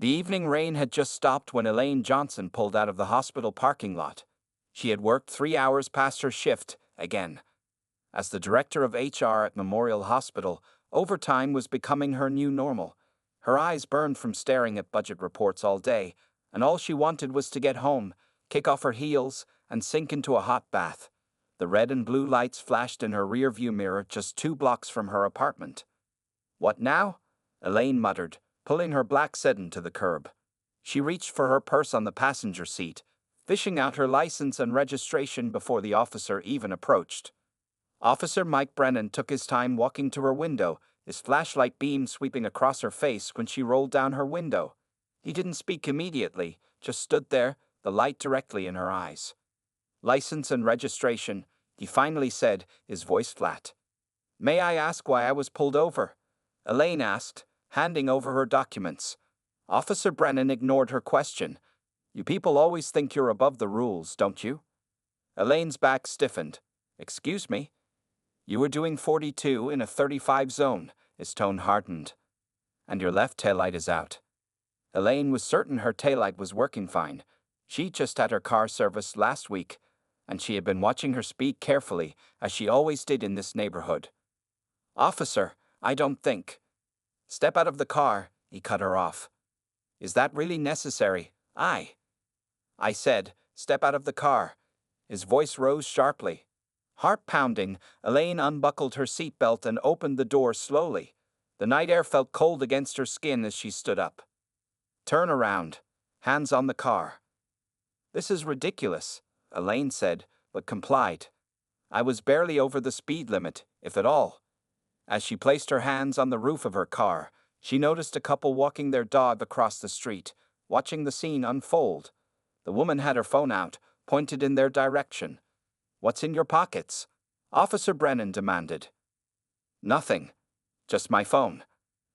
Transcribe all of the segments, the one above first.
The evening rain had just stopped when Elaine Johnson pulled out of the hospital parking lot. She had worked 3 hours past her shift, again. As the director of HR at Memorial Hospital, overtime was becoming her new normal. Her eyes burned from staring at budget reports all day, and all she wanted was to get home, kick off her heels, and sink into a hot bath. The red and blue lights flashed in her rearview mirror just 2 blocks from her apartment. "What now?" Elaine muttered, pulling her black sedan to the curb. She reached for her purse on the passenger seat, fishing out her license and registration before the officer even approached. Officer Mike Brennan took his time walking to her window, his flashlight beam sweeping across her face when she rolled down her window. He didn't speak immediately, just stood there, the light directly in her eyes. "License and registration," he finally said, his voice flat. "May I ask why I was pulled over?" Elaine asked, handing over her documents. Officer Brennan ignored her question. "You people always think you're above the rules, don't you?" Elaine's back stiffened. "Excuse me?" "You were doing 42 in a 35 zone," his tone hardened. "And your left taillight is out." Elaine was certain her taillight was working fine. She just had her car serviced last week, and she had been watching her speed carefully, as she always did in this neighborhood. "Officer, I don't think." "Step out of the car," he cut her off. "Is that really necessary?" I said, "Step out of the car." His voice rose sharply. Heart pounding, Elaine unbuckled her seatbelt and opened the door slowly. The night air felt cold against her skin as she stood up. "Turn around. Hands on the car." "This is ridiculous," Elaine said, but complied. "I was barely over the speed limit, if at all." As she placed her hands on the roof of her car, she noticed a couple walking their dog across the street, watching the scene unfold. The woman had her phone out, pointed in their direction. "What's in your pockets?" Officer Brennan demanded. "Nothing. Just my phone."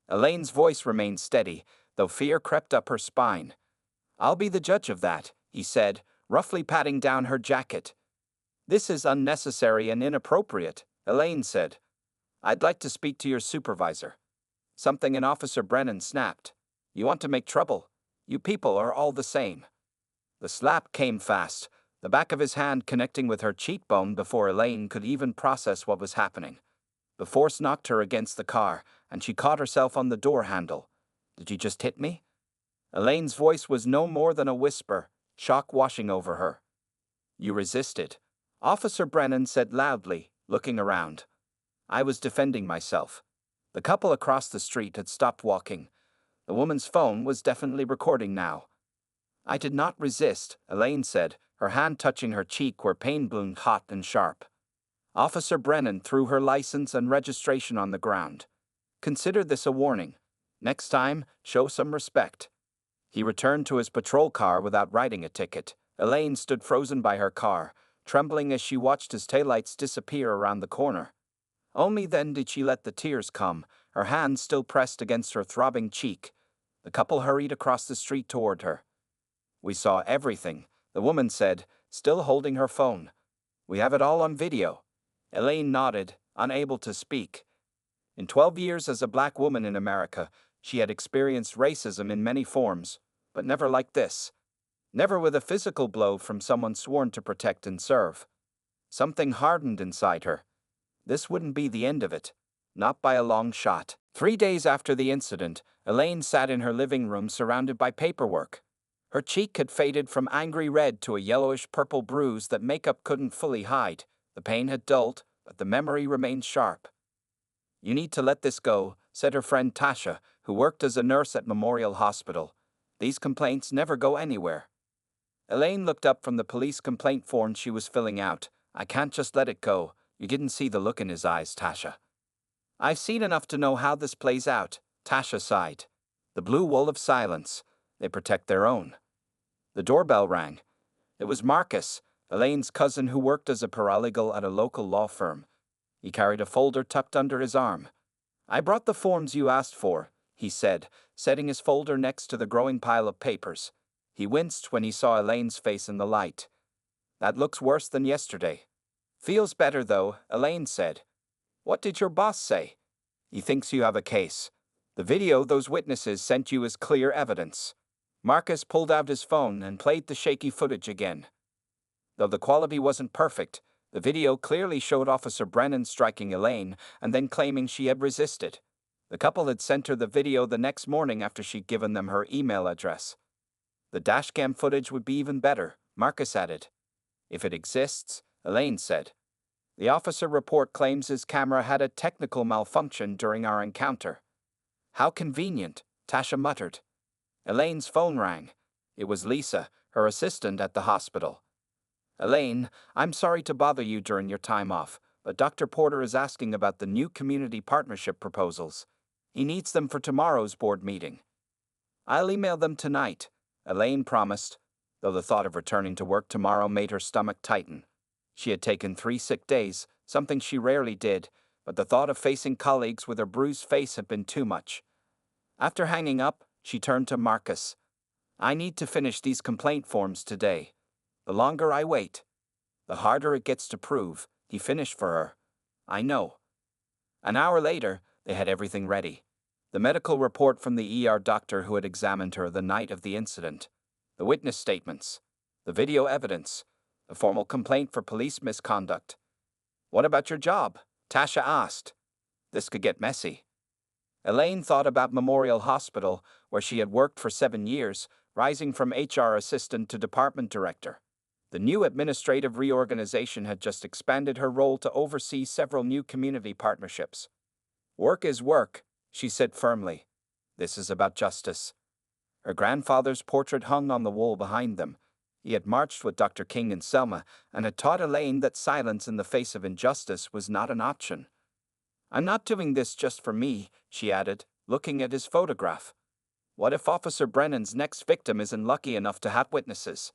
Elaine's voice remained steady, though fear crept up her spine. "I'll be the judge of that," he said, roughly patting down her jacket. "This is unnecessary and inappropriate," Elaine said. "I'd like to speak to your supervisor." Something in Officer Brennan snapped. "You want to make trouble? You people are all the same." The slap came fast, the back of his hand connecting with her cheekbone before Elaine could even process what was happening. The force knocked her against the car, and she caught herself on the door handle. "Did you just hit me?" Elaine's voice was no more than a whisper, shock washing over her. "You resisted," Officer Brennan said loudly, looking around. "I was defending myself." The couple across the street had stopped walking. The woman's phone was definitely recording now. "I did not resist," Elaine said, her hand touching her cheek where pain bloomed hot and sharp. Officer Brennan threw her license and registration on the ground. "Consider this a warning. Next time, show some respect." He returned to his patrol car without writing a ticket. Elaine stood frozen by her car, trembling as she watched his taillights disappear around the corner. Only then did she let the tears come, her hands still pressed against her throbbing cheek. The couple hurried across the street toward her. "We saw everything," the woman said, still holding her phone. "We have it all on video." Elaine nodded, unable to speak. In 12 years as a black woman in America, she had experienced racism in many forms, but never like this. Never with a physical blow from someone sworn to protect and serve. Something hardened inside her. This wouldn't be the end of it. Not by a long shot. 3 days after the incident, Elaine sat in her living room surrounded by paperwork. Her cheek had faded from angry red to a yellowish-purple bruise that makeup couldn't fully hide. The pain had dulled, but the memory remained sharp. "You need to let this go," said her friend Tasha, who worked as a nurse at Memorial Hospital. "These complaints never go anywhere." Elaine looked up from the police complaint form she was filling out. "I can't just let it go." "You didn't see the look in his eyes, Tasha." "I've seen enough to know how this plays out," Tasha sighed. The blue wool of silence. They protect their own. The doorbell rang. It was Marcus, Elaine's cousin who worked as a paralegal at a local law firm. He carried a folder tucked under his arm. "I brought the forms you asked for," he said, setting his folder next to the growing pile of papers. He winced when he saw Elaine's face in the light. "That looks worse than yesterday." "Feels better, though," Elaine said. "What did your boss say?" "He thinks you have a case." The video those witnesses sent you is clear evidence. Marcus pulled out his phone and played the shaky footage again. Though the quality wasn't perfect, the video clearly showed Officer Brennan striking Elaine and then claiming she had resisted. The couple had sent her the video the next morning after she'd given them her email address. The dashcam footage would be even better, Marcus added. If it exists, Elaine said. The officer report claims his camera had a technical malfunction during our encounter. How convenient, Tasha muttered. Elaine's phone rang. It was Lisa, her assistant at the hospital. Elaine, I'm sorry to bother you during your time off, but Dr. Porter is asking about the new community partnership proposals. He needs them for tomorrow's board meeting. I'll email them tonight, Elaine promised, though the thought of returning to work tomorrow made her stomach tighten. She had taken 3 sick days, something she rarely did, but the thought of facing colleagues with her bruised face had been too much. After hanging up, she turned to Marcus. I need to finish these complaint forms today. The longer I wait, the harder it gets to prove, he finished for her. I know. An hour later, they had everything ready. The medical report from the ER doctor who had examined her the night of the incident, the witness statements, the video evidence, the formal complaint for police misconduct. What about your job? Tasha asked. This could get messy. Elaine thought about Memorial Hospital, where she had worked for 7 years, rising from HR assistant to department director. The new administrative reorganization had just expanded her role to oversee several new community partnerships. Work is work, she said firmly. This is about justice. Her grandfather's portrait hung on the wall behind them. He had marched with Dr. King and Selma and had taught Elaine that silence in the face of injustice was not an option. I'm not doing this just for me, she added, looking at his photograph. What if Officer Brennan's next victim isn't lucky enough to have witnesses?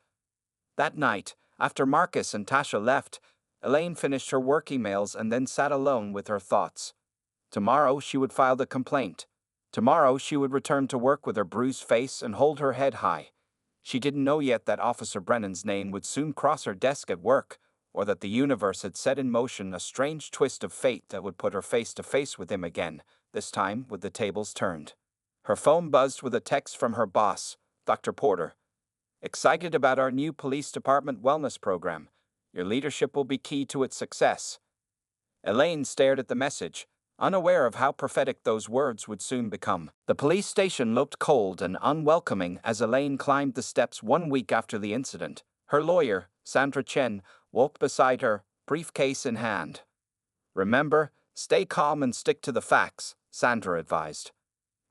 That night, after Marcus and Tasha left, Elaine finished her work emails and then sat alone with her thoughts. Tomorrow she would file the complaint. Tomorrow she would return to work with her bruised face and hold her head high. She didn't know yet that Officer Brennan's name would soon cross her desk at work, or that the universe had set in motion a strange twist of fate that would put her face to face with him again, this time with the tables turned. Her phone buzzed with a text from her boss, Dr. Porter. Excited about our new police department wellness program. Your leadership will be key to its success. Elaine stared at the message, unaware of how prophetic those words would soon become. The police station looked cold and unwelcoming as Elaine climbed the steps 1 week after the incident. Her lawyer, Sandra Chen, walked beside her, briefcase in hand. Remember, stay calm and stick to the facts, Sandra advised.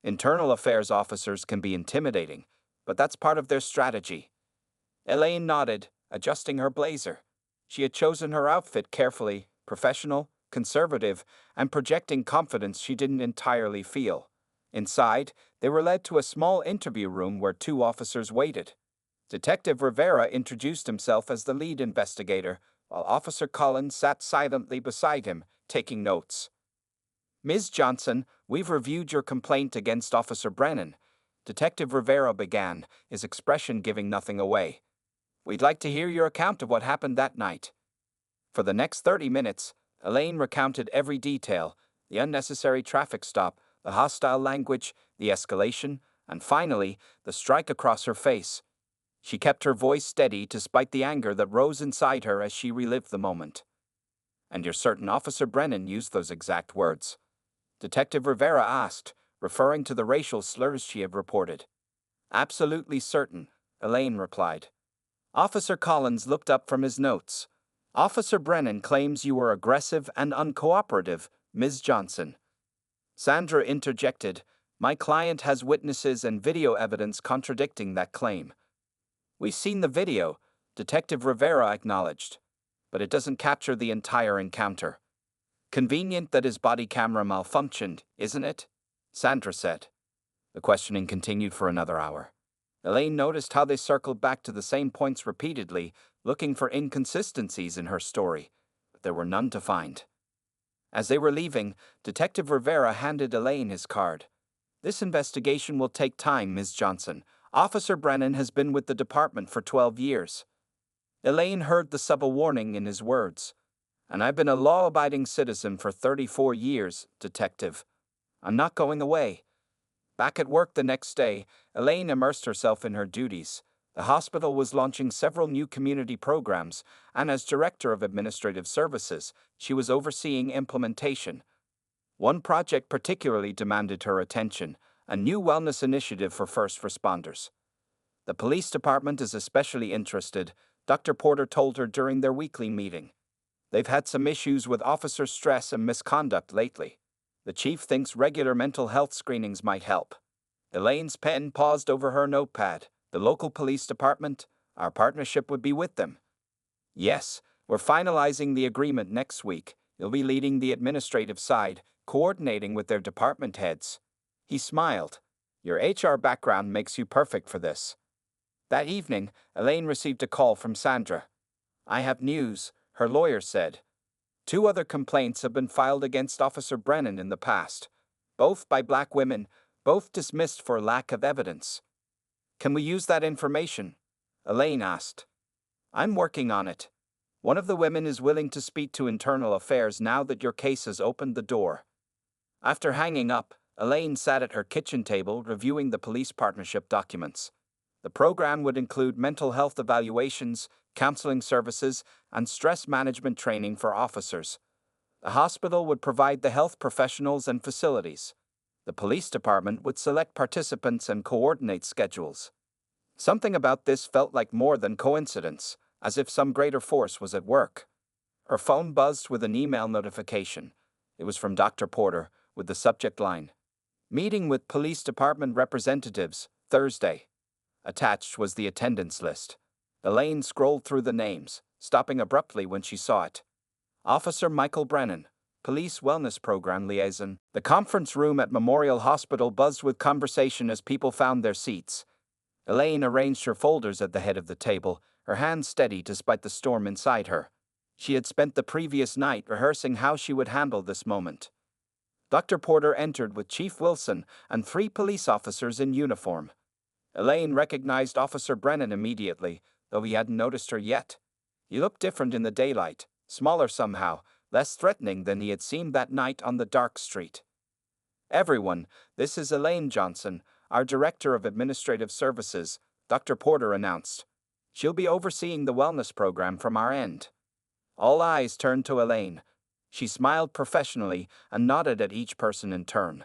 Internal affairs officers can be intimidating, but that's part of their strategy. Elaine nodded, adjusting her blazer. She had chosen her outfit carefully, professional, conservative, and projecting confidence she didn't entirely feel. Inside, they were led to a small interview room where 2 officers waited. Detective Rivera introduced himself as the lead investigator, while Officer Collins sat silently beside him, taking notes. Ms. Johnson, we've reviewed your complaint against Officer Brennan. Detective Rivera began, his expression giving nothing away. We'd like to hear your account of what happened that night. For the next 30 minutes, Elaine recounted every detail, the unnecessary traffic stop, the hostile language, the escalation, and finally, the strike across her face. She kept her voice steady despite the anger that rose inside her as she relived the moment. And you're certain Officer Brennan used those exact words? Detective Rivera asked, referring to the racial slurs she had reported. Absolutely certain, Elaine replied. Officer Collins looked up from his notes. Officer Brennan claims you were aggressive and uncooperative, Ms. Johnson. Sandra interjected, my client has witnesses and video evidence contradicting that claim. We've seen the video, Detective Rivera acknowledged, but it doesn't capture the entire encounter. Convenient that his body camera malfunctioned, isn't it? Sandra said. The questioning continued for another hour. Elaine noticed how they circled back to the same points repeatedly, looking for inconsistencies in her story, but there were none to find. As they were leaving, Detective Rivera handed Elaine his card. This investigation will take time, Ms. Johnson. Officer Brennan has been with the department for 12 years. Elaine heard the subtle warning in his words. And I've been a law-abiding citizen for 34 years, Detective. I'm not going away. Back at work the next day, Elaine immersed herself in her duties. The hospital was launching several new community programs, and as Director of Administrative Services, she was overseeing implementation. One project particularly demanded her attention: a new wellness initiative for first responders. The police department is especially interested, Dr. Porter told her during their weekly meeting. They've had some issues with officer stress and misconduct lately. The chief thinks regular mental health screenings might help. Elaine's pen paused over her notepad. The local police department, our partnership would be with them. Yes, we're finalizing the agreement next week. You'll be leading the administrative side, coordinating with their department heads. He smiled. Your HR background makes you perfect for this. That evening, Elaine received a call from Sandra. I have news, her lawyer said. 2 other complaints have been filed against Officer Brennan in the past, both by black women, both dismissed for lack of evidence. Can we use that information? Elaine asked. I'm working on it. One of the women is willing to speak to Internal Affairs now that your case has opened the door. After hanging up, Elaine sat at her kitchen table reviewing the police partnership documents. The program would include mental health evaluations, counseling services, and stress management training for officers. The hospital would provide the health professionals and facilities. The police department would select participants and coordinate schedules. Something about this felt like more than coincidence, as if some greater force was at work. Her phone buzzed with an email notification. It was from Dr. Porter, with the subject line, Meeting with Police Department Representatives, Thursday. Attached was the attendance list. Elaine scrolled through the names, stopping abruptly when she saw it. Officer Michael Brennan, Police Wellness Program Liaison. The conference room at Memorial Hospital buzzed with conversation as people found their seats. Elaine arranged her folders at the head of the table, her hands steady despite the storm inside her. She had spent the previous night rehearsing how she would handle this moment. Dr. Porter entered with Chief Wilson and 3 police officers in uniform. Elaine recognized Officer Brennan immediately, though he hadn't noticed her yet. He looked different in the daylight, smaller somehow, less threatening than he had seemed that night on the dark street. Everyone, this is Elaine Johnson, our Director of Administrative Services, Dr. Porter announced. She'll be overseeing the wellness program from our end. All eyes turned to Elaine. She smiled professionally and nodded at each person in turn.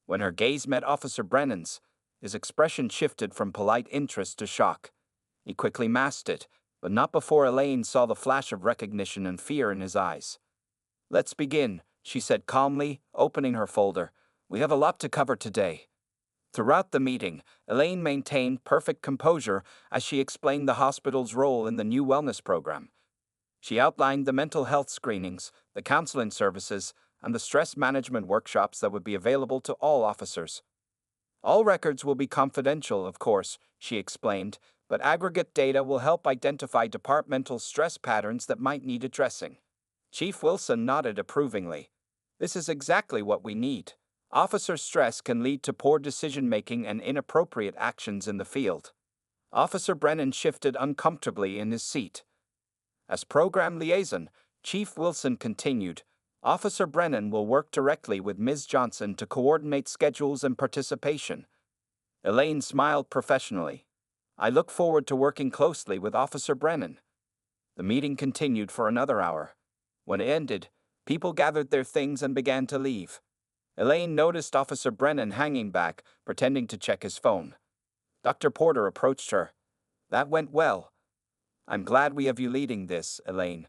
When her gaze met Officer Brennan's, his expression shifted from polite interest to shock. He quickly masked it, but not before Elaine saw the flash of recognition and fear in his eyes. Let's begin, she said calmly, opening her folder. We have a lot to cover today. Throughout the meeting, Elaine maintained perfect composure as she explained the hospital's role in the new wellness program. She outlined the mental health screenings, the counseling services, and the stress management workshops that would be available to all officers. All records will be confidential, of course, she explained, but aggregate data will help identify departmental stress patterns that might need addressing. Chief Wilson nodded approvingly. This is exactly what we need. Officer stress can lead to poor decision-making and inappropriate actions in the field. Officer Brennan shifted uncomfortably in his seat. As program liaison, Chief Wilson continued, Officer Brennan will work directly with Ms. Johnson to coordinate schedules and participation. Elaine smiled professionally. I look forward to working closely with Officer Brennan. The meeting continued for another hour. When it ended, people gathered their things and began to leave. Elaine noticed Officer Brennan hanging back, pretending to check his phone. Dr. Porter approached her. That went well. I'm glad we have you leading this, Elaine.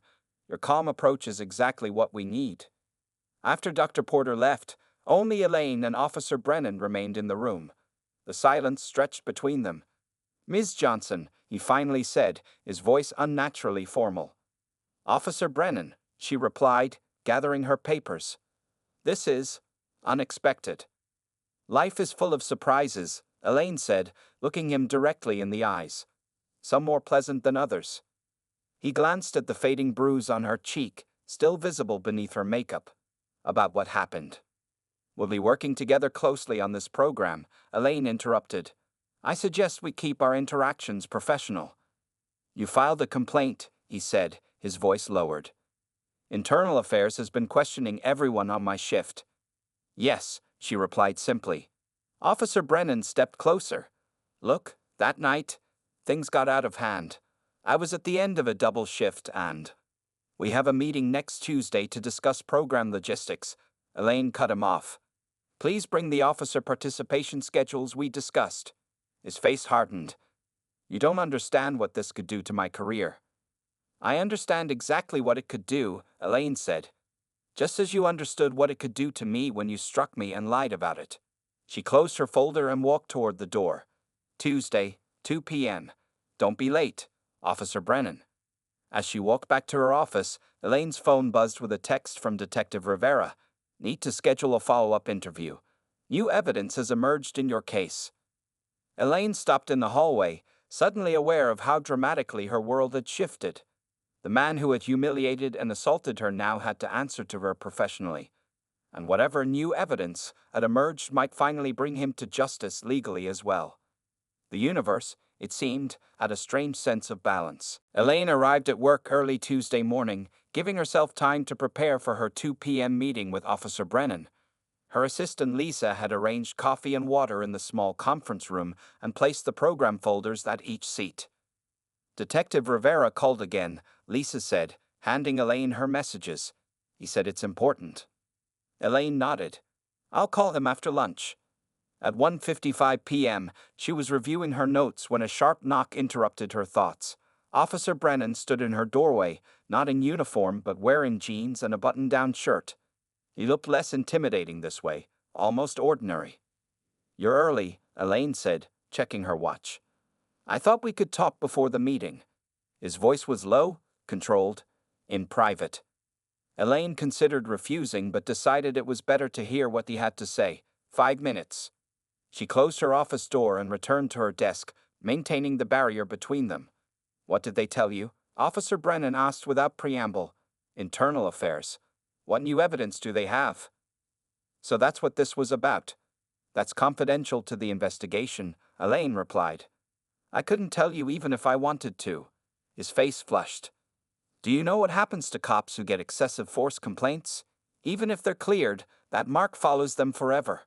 Your calm approach is exactly what we need. After Dr. Porter left, only Elaine and Officer Brennan remained in the room. The silence stretched between them. Ms. Johnson, he finally said, his voice unnaturally formal. Officer Brennan, she replied, gathering her papers. This is unexpected. Life is full of surprises, Elaine said, looking him directly in the eyes. Some more pleasant than others. He glanced at the fading bruise on her cheek, still visible beneath her makeup. About what happened. We'll be working together closely on this program, Elaine interrupted. I suggest we keep our interactions professional. You filed a complaint, he said, his voice lowered. Internal Affairs has been questioning everyone on my shift. Yes, she replied simply. Officer Brennan stepped closer. Look, that night, things got out of hand. I was at the end of a double shift and we have a meeting next Tuesday to discuss program logistics. Elaine cut him off. Please bring the officer participation schedules we discussed. His face hardened. You don't understand what this could do to my career. I understand exactly what it could do, Elaine said. Just as you understood what it could do to me when you struck me and lied about it. She closed her folder and walked toward the door. Tuesday, 2 p.m. Don't be late, Officer Brennan. As she walked back to her office, Elaine's phone buzzed with a text from Detective Rivera. Need to schedule a follow-up interview. New evidence has emerged in your case. Elaine stopped in the hallway, suddenly aware of how dramatically her world had shifted. The man who had humiliated and assaulted her now had to answer to her professionally. And whatever new evidence had emerged might finally bring him to justice legally as well. The universe, it seemed, had a strange sense of balance. Elaine arrived at work early Tuesday morning, giving herself time to prepare for her 2 p.m. meeting with Officer Brennan. Her assistant Lisa had arranged coffee and water in the small conference room and placed the program folders at each seat. Detective Rivera called again, Lisa said, handing Elaine her messages. He said it's important. Elaine nodded. I'll call him after lunch. At 1:55 p.m., she was reviewing her notes when a sharp knock interrupted her thoughts. Officer Brennan stood in her doorway, not in uniform but wearing jeans and a button-down shirt. He looked less intimidating this way, almost ordinary. You're early, Elaine said, checking her watch. I thought we could talk before the meeting. His voice was low, controlled, in private. Elaine considered refusing but decided it was better to hear what he had to say. 5 minutes. She closed her office door and returned to her desk, maintaining the barrier between them. What did they tell you? Officer Brennan asked without preamble. Internal affairs. What new evidence do they have? So that's what this was about. That's confidential to the investigation, Elaine replied. I couldn't tell you even if I wanted to. His face flushed. Do you know what happens to cops who get excessive force complaints? Even if they're cleared, that mark follows them forever.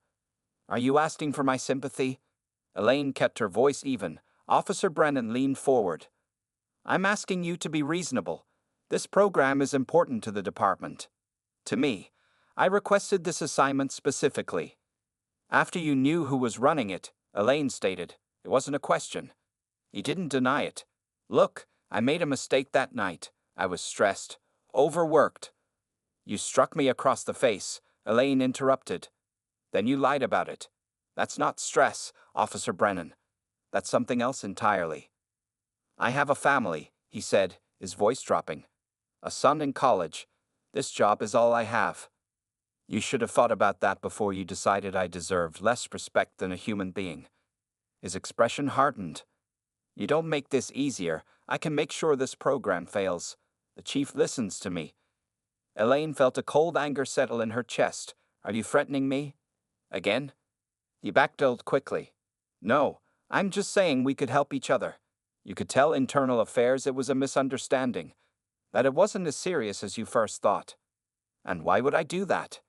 Are you asking for my sympathy? Elaine kept her voice even. Officer Brennan leaned forward. I'm asking you to be reasonable. This program is important to the department. To me. I requested this assignment specifically. After you knew who was running it, Elaine stated, it wasn't a question. He didn't deny it. Look, I made a mistake that night. I was stressed, overworked. You struck me across the face, Elaine interrupted. Then you lied about it. That's not stress, Officer Brennan. That's something else entirely. I have a family, he said, his voice dropping. A son in college. This job is all I have. You should have thought about that before you decided I deserved less respect than a human being. His expression hardened. You don't make this easier. I can make sure this program fails. The chief listens to me. Elaine felt a cold anger settle in her chest. Are you threatening me? Again? He backpedaled quickly. No, I'm just saying we could help each other. You could tell Internal Affairs it was a misunderstanding, that it wasn't as serious as you first thought. And why would I do that?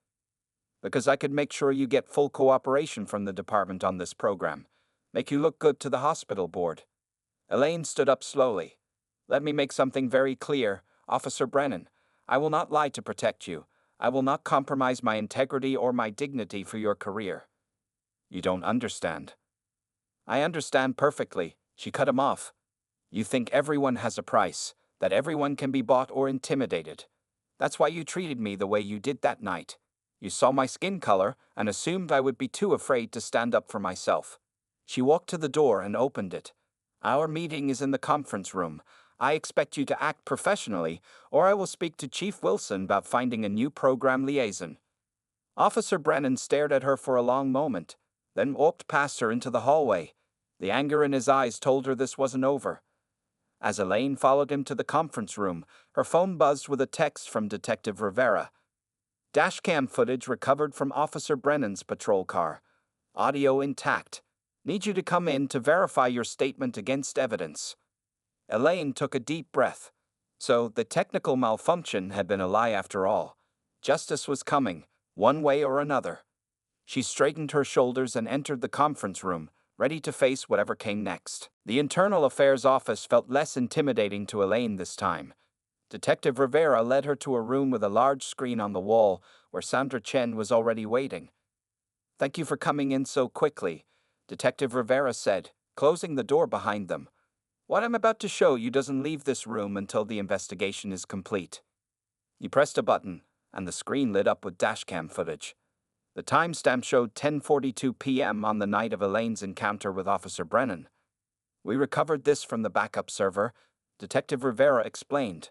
Because I could make sure you get full cooperation from the department on this program, make you look good to the hospital board. Elaine stood up slowly. Let me make something very clear, Officer Brennan. I will not lie to protect you. I will not compromise my integrity or my dignity for your career. You don't understand. I understand perfectly, she cut him off. You think everyone has a price, that everyone can be bought or intimidated. That's why you treated me the way you did that night. You saw my skin color and assumed I would be too afraid to stand up for myself. She walked to the door and opened it. Our meeting is in the conference room. I expect you to act professionally, or I will speak to Chief Wilson about finding a new program liaison. Officer Brennan stared at her for a long moment, then walked past her into the hallway. The anger in his eyes told her this wasn't over. As Elaine followed him to the conference room, her phone buzzed with a text from Detective Rivera. Dashcam footage recovered from Officer Brennan's patrol car. Audio intact. Need you to come in to verify your statement against evidence. Elaine took a deep breath. So the technical malfunction had been a lie after all. Justice was coming, one way or another. She straightened her shoulders and entered the conference room, ready to face whatever came next. The Internal Affairs office felt less intimidating to Elaine this time. Detective Rivera led her to a room with a large screen on the wall where Sandra Chen was already waiting. "Thank you for coming in so quickly," Detective Rivera said, closing the door behind them. "What I'm about to show you doesn't leave this room until the investigation is complete." He pressed a button, and the screen lit up with dashcam footage. The timestamp showed 10:42 p.m. on the night of Elaine's encounter with Officer Brennan. "We recovered this from the backup server," Detective Rivera explained.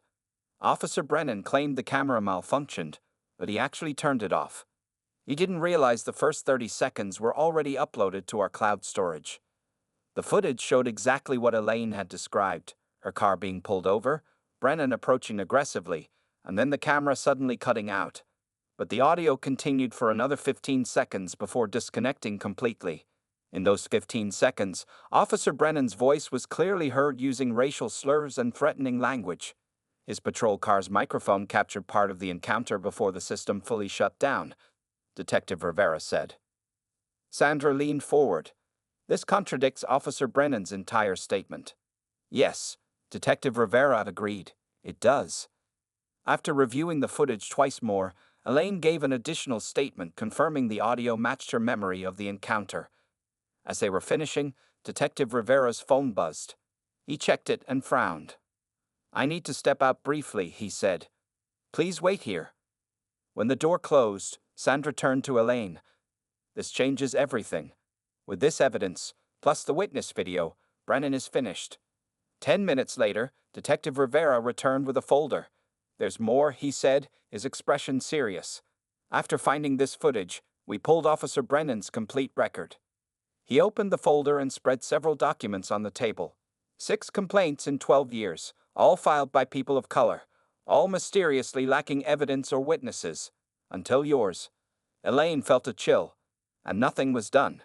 "Officer Brennan claimed the camera malfunctioned, but he actually turned it off. He didn't realize the first 30 seconds were already uploaded to our cloud storage." The footage showed exactly what Elaine had described: her car being pulled over, Brennan approaching aggressively, and then the camera suddenly cutting out. But the audio continued for another 15 seconds before disconnecting completely. In those 15 seconds, Officer Brennan's voice was clearly heard using racial slurs and threatening language. His patrol car's microphone captured part of the encounter before the system fully shut down, Detective Rivera said. Sandra leaned forward. "This contradicts Officer Brennan's entire statement." "Yes," Detective Rivera agreed, "it does." After reviewing the footage twice more, Elaine gave an additional statement confirming the audio matched her memory of the encounter. As they were finishing, Detective Rivera's phone buzzed. He checked it and frowned. "I need to step out briefly," he said. "Please wait here." When the door closed, Sandra turned to Elaine. "This changes everything. With this evidence, plus the witness video, Brennan is finished." 10 minutes later, Detective Rivera returned with a folder. "There's more," he said, his expression serious. "After finding this footage, we pulled Officer Brennan's complete record." He opened the folder and spread several documents on the table. 6 complaints in 12 years, all filed by people of color, all mysteriously lacking evidence or witnesses. Until yours. Elaine felt a chill, and nothing was done.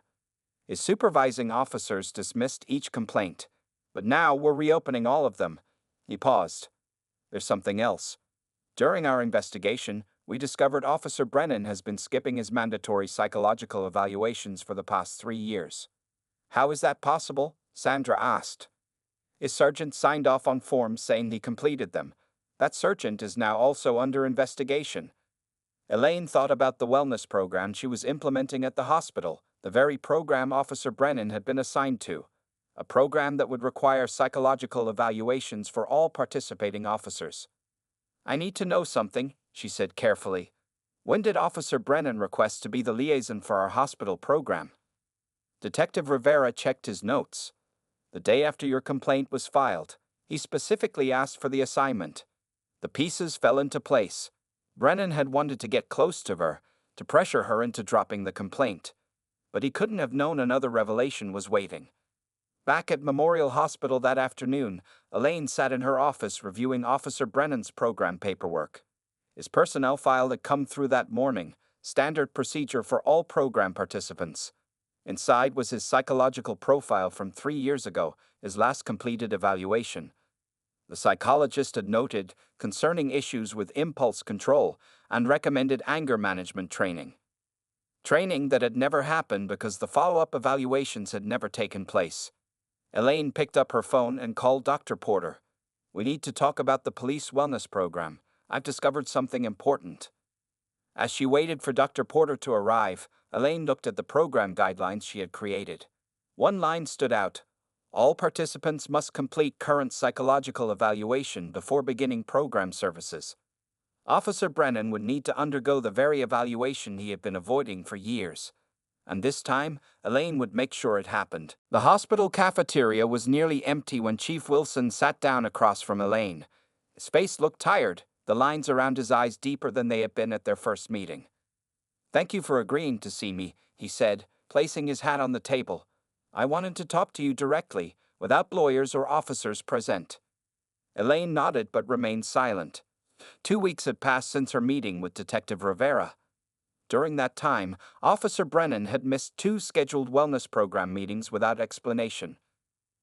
His supervising officers dismissed each complaint, but now we're reopening all of them. He paused. "There's something else. During our investigation, we discovered Officer Brennan has been skipping his mandatory psychological evaluations for the past 3 years." "How is that possible?" Sandra asked. "His sergeant signed off on forms saying he completed them. That sergeant is now also under investigation." Elaine thought about the wellness program she was implementing at the hospital, the very program Officer Brennan had been assigned to. A program that would require psychological evaluations for all participating officers. "I need to know something," she said carefully. "When did Officer Brennan request to be the liaison for our hospital program?" Detective Rivera checked his notes. "The day after your complaint was filed. He specifically asked for the assignment." The pieces fell into place. Brennan had wanted to get close to her, to pressure her into dropping the complaint. But he couldn't have known another revelation was waiting. Back at Memorial Hospital that afternoon, Elaine sat in her office reviewing Officer Brennan's program paperwork. His personnel file had come through that morning, standard procedure for all program participants. Inside was his psychological profile from 3 years ago, his last completed evaluation. The psychologist had noted concerning issues with impulse control and recommended anger management training. Training that had never happened because the follow-up evaluations had never taken place. Elaine picked up her phone and called Dr. Porter. "We need to talk about the police wellness program. I've discovered something important." As she waited for Dr. Porter to arrive, Elaine looked at the program guidelines she had created. One line stood out: "All participants must complete current psychological evaluation before beginning program services." Officer Brennan would need to undergo the very evaluation he had been avoiding for years. And this time, Elaine would make sure it happened. The hospital cafeteria was nearly empty when Chief Wilson sat down across from Elaine. His face looked tired, the lines around his eyes deeper than they had been at their first meeting. "Thank you for agreeing to see me," he said, placing his hat on the table. "I wanted to talk to you directly, without lawyers or officers present." Elaine nodded but remained silent. 2 weeks had passed since her meeting with Detective Rivera. During that time, Officer Brennan had missed 2 scheduled wellness program meetings without explanation.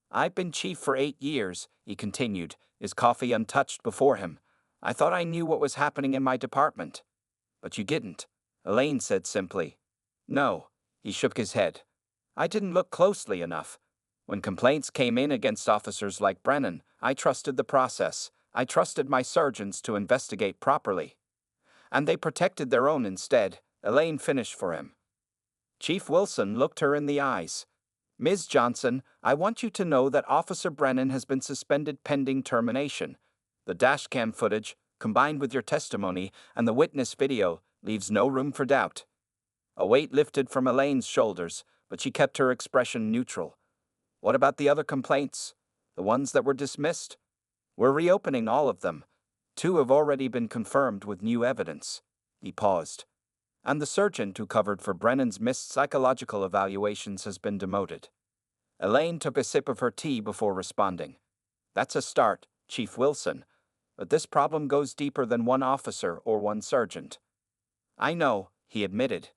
"I've been chief for 8 years, he continued, his coffee untouched before him. "I thought I knew what was happening in my department." "But you didn't," Elaine said simply. No, he shook his head. I didn't look closely enough. When complaints came in against officers like Brennan, I trusted the process. I trusted my surgeons to investigate properly. And they protected their own instead. Elaine finished for him. Chief Wilson looked her in the eyes. Ms. Johnson, I want you to know that Officer Brennan has been suspended pending termination. The dashcam footage, combined with your testimony and the witness video, leaves no room for doubt. A weight lifted from Elaine's shoulders, but she kept her expression neutral. What about the other complaints? The ones that were dismissed? We're reopening all of them. 2 have already been confirmed with new evidence. He paused. And the surgeon who covered for Brennan's missed psychological evaluations has been demoted. Elaine took a sip of her tea before responding. That's a start, Chief Wilson, but this problem goes deeper than one officer or one sergeant. I know, he admitted.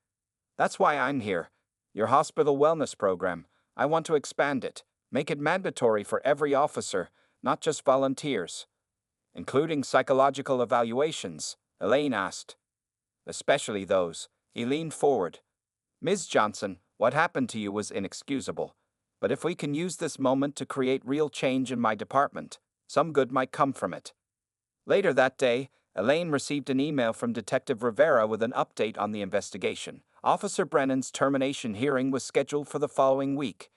That's why I'm here. Your hospital wellness program. I want to expand it, make it mandatory for every officer, not just volunteers. Including psychological evaluations, Elaine asked. Especially those. He leaned forward. Ms. Johnson, what happened to you was inexcusable. But if we can use this moment to create real change in my department, some good might come from it. Later that day, Elaine received an email from Detective Rivera with an update on the investigation. Officer Brennan's termination hearing was scheduled for the following week.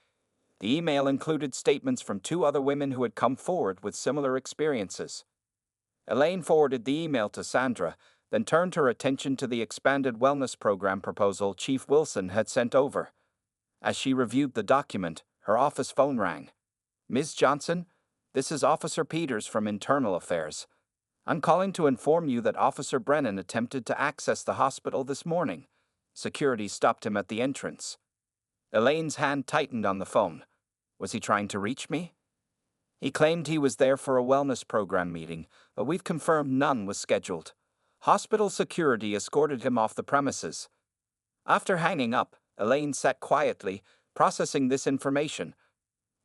The email included statements from 2 other women who had come forward with similar experiences. Elaine forwarded the email to Sandra, then turned her attention to the expanded wellness program proposal Chief Wilson had sent over. As she reviewed the document, her office phone rang. Ms. Johnson, this is Officer Peters from Internal Affairs. I'm calling to inform you that Officer Brennan attempted to access the hospital this morning. Security stopped him at the entrance. Elaine's hand tightened on the phone. Was he trying to reach me? He claimed he was there for a wellness program meeting, but we've confirmed none was scheduled. Hospital security escorted him off the premises. After hanging up, Elaine sat quietly, processing this information.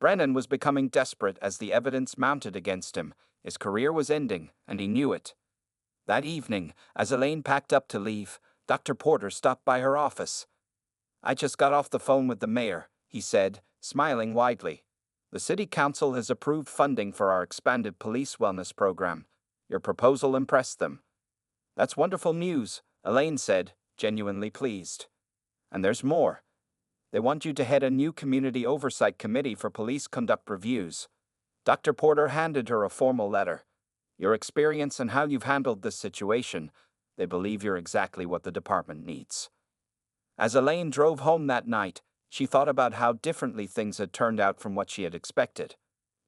Brennan was becoming desperate as the evidence mounted against him. His career was ending, and he knew it. That evening, as Elaine packed up to leave, Dr. Porter stopped by her office. I just got off the phone with the mayor, he said, smiling widely. The city council has approved funding for our expanded police wellness program. Your proposal impressed them. That's wonderful news, Elaine said, genuinely pleased. And there's more. They want you to head a new community oversight committee for police conduct reviews. Dr. Porter handed her a formal letter. Your experience and how you've handled this situation, they believe you're exactly what the department needs. As Elaine drove home that night, she thought about how differently things had turned out from what she had expected.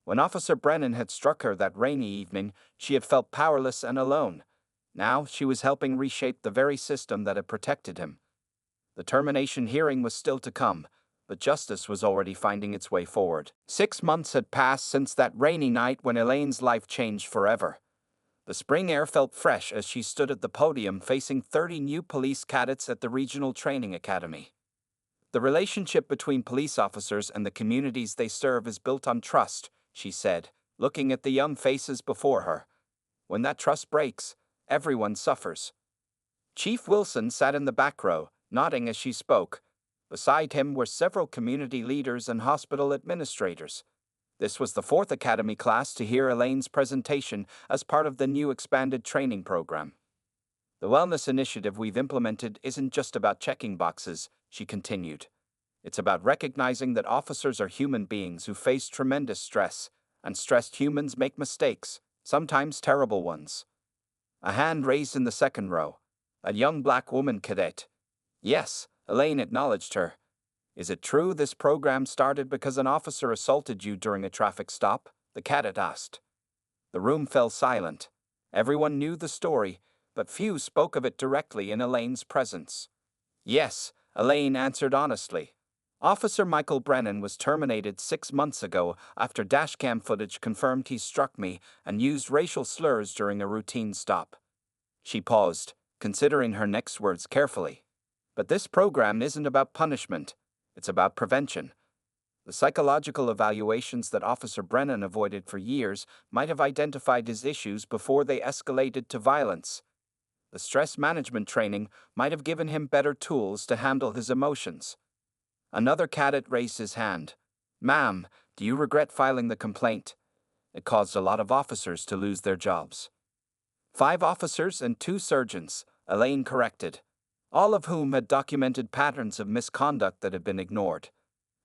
When Officer Brennan had struck her that rainy evening, she had felt powerless and alone. Now she was helping reshape the very system that had protected him. The termination hearing was still to come, but justice was already finding its way forward. 6 months had passed since that rainy night when Elaine's life changed forever. The spring air felt fresh as she stood at the podium facing 30 new police cadets at the Regional Training Academy. The relationship between police officers and the communities they serve is built on trust, she said, looking at the young faces before her. When that trust breaks, everyone suffers. Chief Wilson sat in the back row, nodding as she spoke. Beside him were several community leaders and hospital administrators. This was the 4th Academy class to hear Elaine's presentation as part of the new expanded training program. The wellness initiative we've implemented isn't just about checking boxes, she continued. It's about recognizing that officers are human beings who face tremendous stress, and stressed humans make mistakes, sometimes terrible ones. A hand raised in the second row. A young black woman cadet. Yes, Elaine acknowledged her. Is it true this program started because an officer assaulted you during a traffic stop? The cadet asked. The room fell silent. Everyone knew the story, but few spoke of it directly in Elaine's presence. Yes, Elaine answered honestly. Officer Michael Brennan was terminated 6 months ago after dashcam footage confirmed he struck me and used racial slurs during a routine stop. She paused, considering her next words carefully. But this program isn't about punishment. It's about prevention. The psychological evaluations that Officer Brennan avoided for years might have identified his issues before they escalated to violence. The stress management training might have given him better tools to handle his emotions. Another cadet raised his hand. "Ma'am, do you regret filing the complaint?" It caused a lot of officers to lose their jobs. 5 officers and 2 surgeons, Elaine corrected, all of whom had documented patterns of misconduct that had been ignored.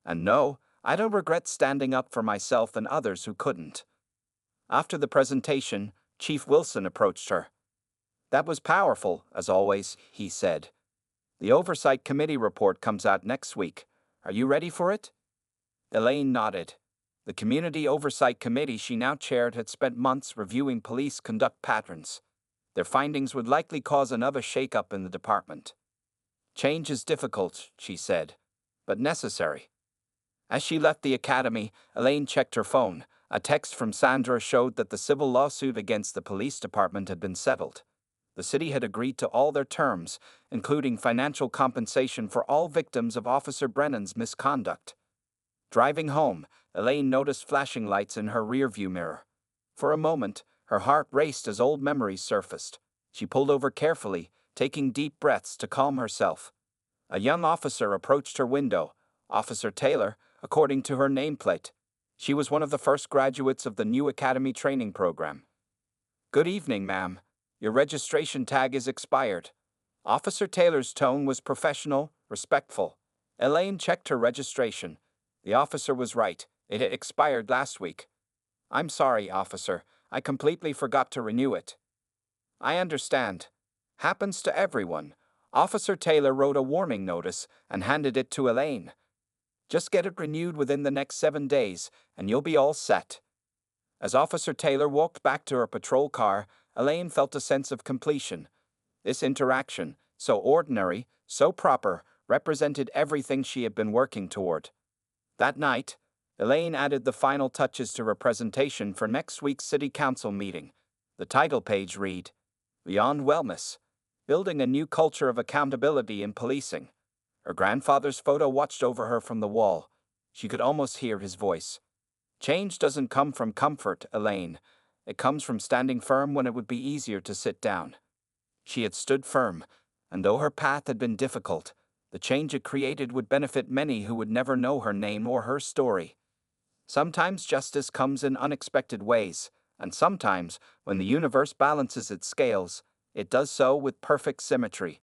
And no, I don't regret standing up for myself and others who couldn't. After the presentation, Chief Wilson approached her. "That was powerful, as always," he said. "The Oversight Committee report comes out next week. Are you ready for it?" Elaine nodded. The Community Oversight Committee she now chaired had spent months reviewing police conduct patterns. Their findings would likely cause another shake-up in the department. "Change is difficult," she said, "but necessary." As she left the academy, Elaine checked her phone. A text from Sandra showed that the civil lawsuit against the police department had been settled. The city had agreed to all their terms, including financial compensation for all victims of Officer Brennan's misconduct. Driving home, Elaine noticed flashing lights in her rearview mirror. For a moment, her heart raced as old memories surfaced. She pulled over carefully, taking deep breaths to calm herself. A young officer approached her window, Officer Taylor, according to her nameplate. She was one of the first graduates of the new academy training program. "Good evening, ma'am. Your registration tag is expired." Officer Taylor's tone was professional, respectful. Elaine checked her registration. The officer was right. It had expired last week. "I'm sorry, officer. I completely forgot to renew it." "I understand. Happens to everyone." Officer Taylor wrote a warning notice and handed it to Elaine. "Just get it renewed within the next 7 days, and you'll be all set." As Officer Taylor walked back to her patrol car, Elaine felt a sense of completion. This interaction, so ordinary, so proper, represented everything she had been working toward. That night, Elaine added the final touches to her presentation for next week's City Council meeting. The title page read, "Beyond Wellness, Building a New Culture of Accountability in Policing." Her grandfather's photo watched over her from the wall. She could almost hear his voice. "Change doesn't come from comfort, Elaine. It comes from standing firm when it would be easier to sit down." She had stood firm, and though her path had been difficult, the change it created would benefit many who would never know her name or her story. Sometimes justice comes in unexpected ways, and sometimes, when the universe balances its scales, it does so with perfect symmetry.